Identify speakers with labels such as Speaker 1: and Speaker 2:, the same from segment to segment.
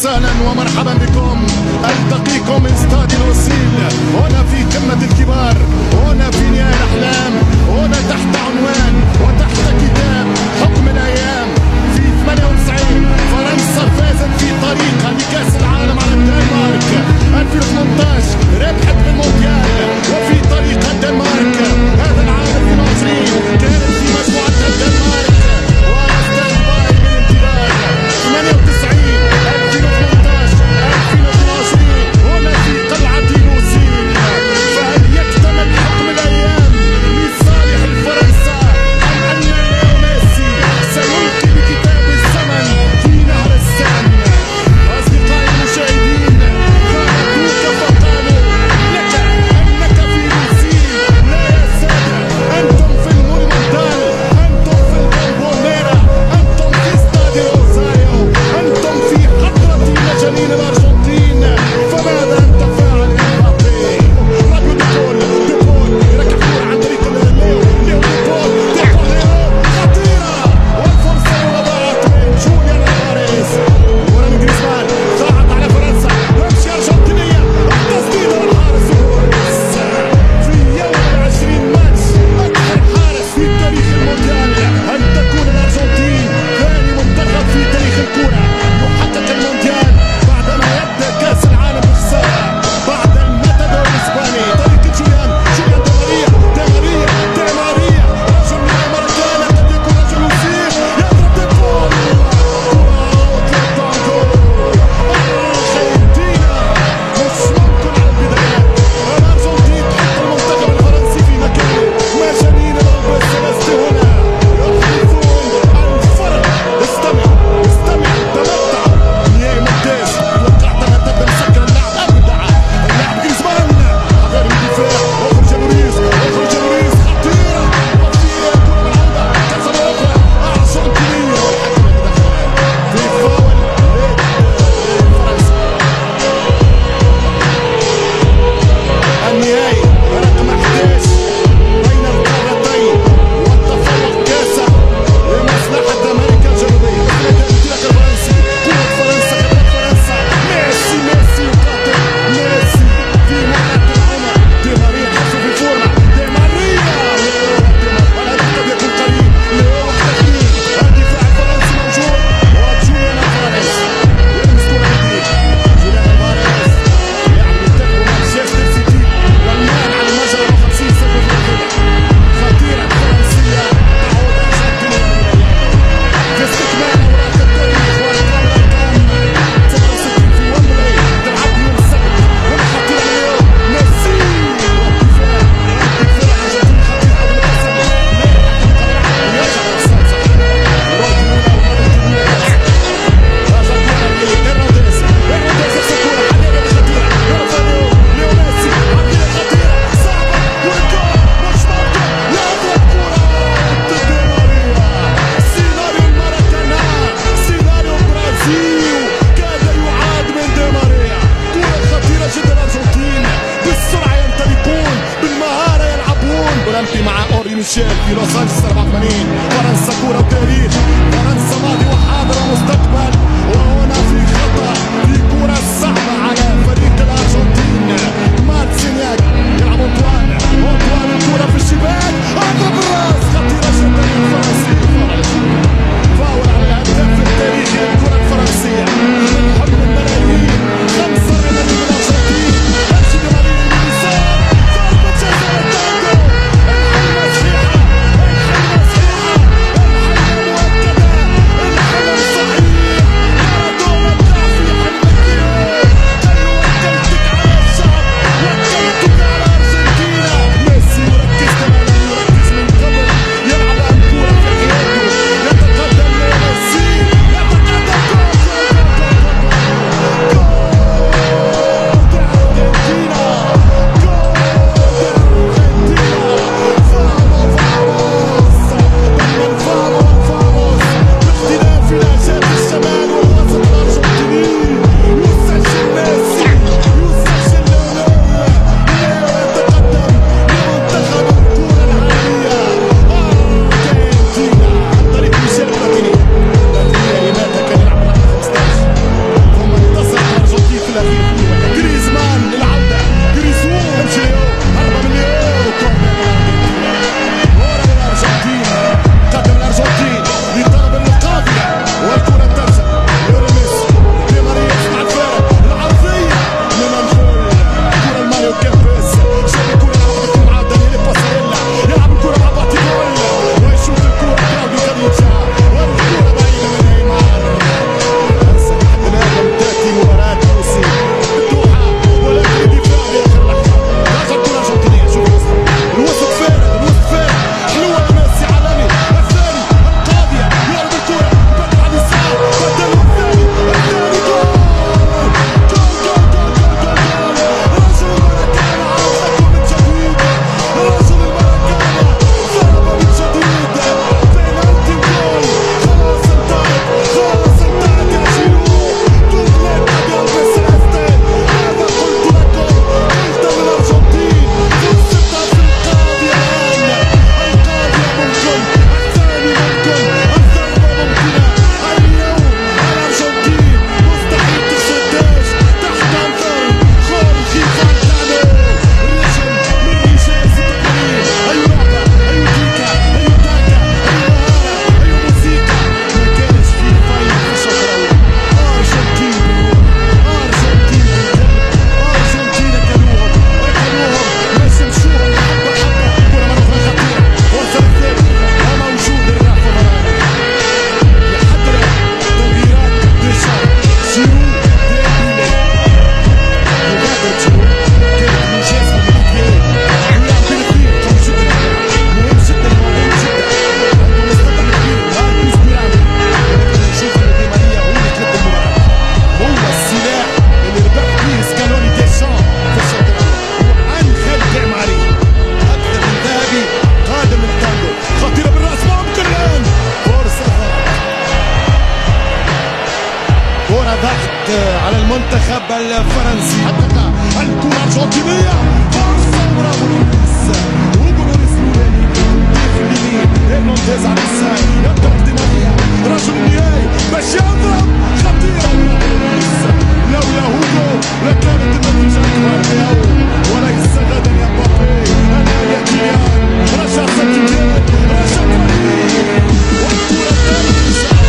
Speaker 1: وسهلا ومرحبا بكم. ألتقيكم من استاد الوصيل هنا في قمة الكبار، هنا في نهاية الأحلام، هنا تحت عنوان وتحت كتاب حكم الأيام. في 98 فرنسا فازت في طريقها لكأس العالم على الدنمارك. 2018 ربحت بالمونديال وفي طريقها الدنمارك. هذا العام 2020 كانت في مجموعتها الدنمارك واستاد بايرن بالانتظار. 98 2018 2022 هنا في قلعة لوسيل. فهل يكتمل حكم الأيام لصالح الفرنسا أم أن ليو ميسي سيلقي بكتاب الزمن في نهر السام؟ أصدقائي المشاهدين، خالفوك فقالوا لك أنك في لوسيل. لا يا سادة، أنتم في المونيمنتال، أنتم في البومبونيرا، أنتم في استاد روزاريو، أنتم في حضرة مجانين الأرجنتين. فماذا أنت فاعل يا مبابي؟ رجل ديبول يركب كورة عن طريق ليو ديبول خطيرة، والفرصة وضعت من جوليان ألفاريز. ورا من جريزمان ضاعت على فرنسا، تمشي أرجنتينية، التسديد والحارس في يوم 20 مارس أكثر حارس في تاريخ المونديال. أن تكون الأرجنتين ثاني منتخب في تاريخ الكرة يحقق المونديال بعدما يبدأ كأس العالم بخسارة بعد الماتادور الإسباني. طريقة جوليان دي ماريا رجل من الماركانا، قد يكون رجل يصيب، يضرب ديبول أرجنتينا. مش ممكن على البدايات الأرجنتين تحط المنتخب الفرنسي في مكانه. مجانين الألبس سيليستي هنا يحدثون الفرق. استمع تمتع. نهائي ممتاز، توقعت أنها تبدأ مسكر اللعب. أبدع اللاعب جريزمان غير الدفاع. اخرج لوريس خطيرة وفي كرة ملعوبة كسر أخرى أرجنتينية. والحكم يتدخل في فاول لفرنسا. النهائي رقم 11 بين القارتين والتفوق كاسح لمصلحة أمريكا الجنوبية. الانطلاق الفرنسي، قوة فرنسا، خبرة فرنسا. ميسي يقاتل، ميسي في مرحلة العمر. دي ماريا حسب الفورمة، دي ماريا والهدف قد يكون قريب. ليو التقنين، الدفاع الفرنسي موجود وجوليان ألفاريز يلمس كرة جديد. جوليان ألفاريز لاعب ينتقل من مانشستر سيتي والمان على المجرى 50 سنة خطيرة فرنسية تعود أرجنتينية في استكمال أوراق التاريخ والأرقام. 66 في ويمبلي تلعب يوم السبت. هنا خطيرة ليو ميسي والدفاع أرجنتين خطيرة قبل التسلل. يرجع الأوفسايد صحيح. الرد الأولى ومرة هيرنانديز يرسل كورة حديدة خطيرة. يرفع ليو ميسي عرضية خطيرة صعبة والجول مش ممكن. يضرب كورة ضد ماريا. سيناريو الماراكانا، سيناريو برازيل كاد يعاد من دي ماريا. كورة خطيرة جدا. الأرجنتين بالسرعة يمتلكون، بالمهارة يلعبون. أولمبي مع أوري ميشيل في لوس أنجلوس 84. فرنسا كورة وتاريخ، فرنسا ماضي وحاضر ومستقبل. وهنا في خطأ في كورة صعبة على فريق الأرجنتين. مارتينياك يلعب أنطوان الكورة في الشباك، أضرب الراس خطيرة جدا للفرنسي. فاول على الهداف التاريخي للكرة الفرنسية من حلم الملايين. 5 ريال من الأرجنتين. أمشي دي ماريا اليسار، ضربة جزاء تانجو. الحلمة صحيحة، الحلمة مؤكدة، الحلم صحيح. ضغط على المنتخب الفرنسي. حقق الكرة الأرجنتينية، فرصة برافو لوريس، هوجو لوريس الأولاني في اليمين، هرنانديز على اليسار، ينطلق دي ماريا رجل النهائي باش يضرب، خطيرة لوريس. لولا هوجو لكانت النتيجة أكبر، وليس غدا يا مبابي. أنا يا كيليان، رجع سنتين، رجع كريم، والكرة الثالثة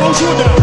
Speaker 1: موجودة.